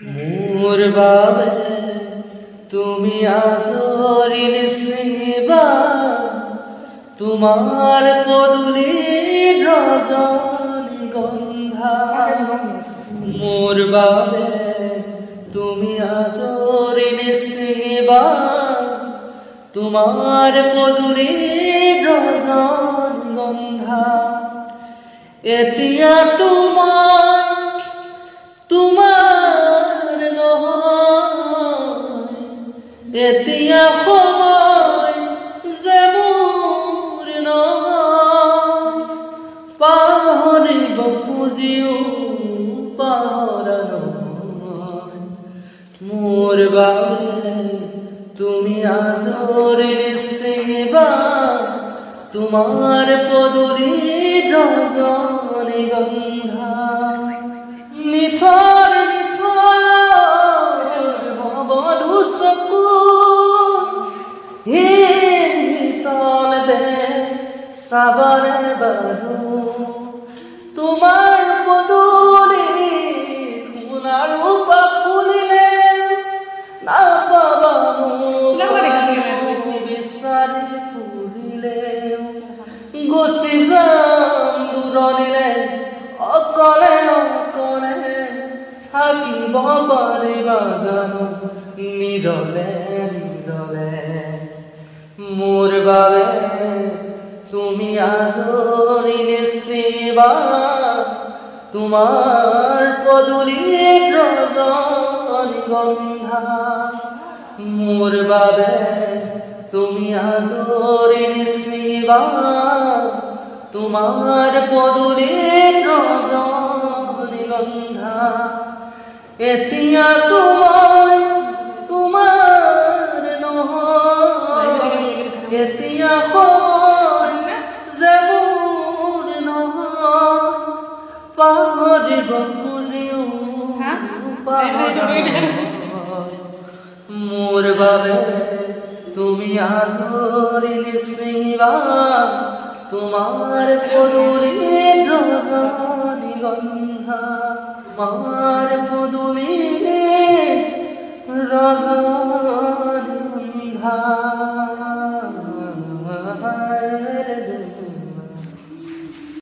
মোর বাবে তুমি আজরিন সিবা তোমার পদুলি রজনীগন্ধা মোর বাবে তুমি আজরিন সিবা তোমার পদুলি রজনীগন্ধা এতিয়া তোমার নহয় এতিয়া সময় যে মোৰ নহয় পাহৰিব খুজিও পাহৰা নহয় মোৰ বাবে তুমি আজৰিন সিবা তোমাৰ পদুলি ৰজনীগন্ধা নিথৰ নিথৰ ভবদু চকু হিতল দে চাবৰে বাৰু তোমাৰ পদুলি সোণাৰ ৰূপা ফুলিলে নাপাবা মোক বিচাৰি ফুৰিলে গুচি যাম দূৰণিলে অকলে অকলে থাকিব পাৰিবা জানো নিৰলে নিৰলে মোৰ বাবে তুমি আজৰিন সিবা তোমাৰ পদুলি ৰজনীগন্ধা মোৰ বাবে তুমি আজৰিন সিবা তোমাৰ পদুলি ৰজনীগন্ধা এতিয়া তোমাৰ নহয় এতিয়া সময় যে মোৰ নহয় পাহৰিব খুজিও পাহৰা মোৰ বাবে তুমি আজৰিন সিবা তোমাৰ পদুলি ৰজনীগন্ধা তোমাৰ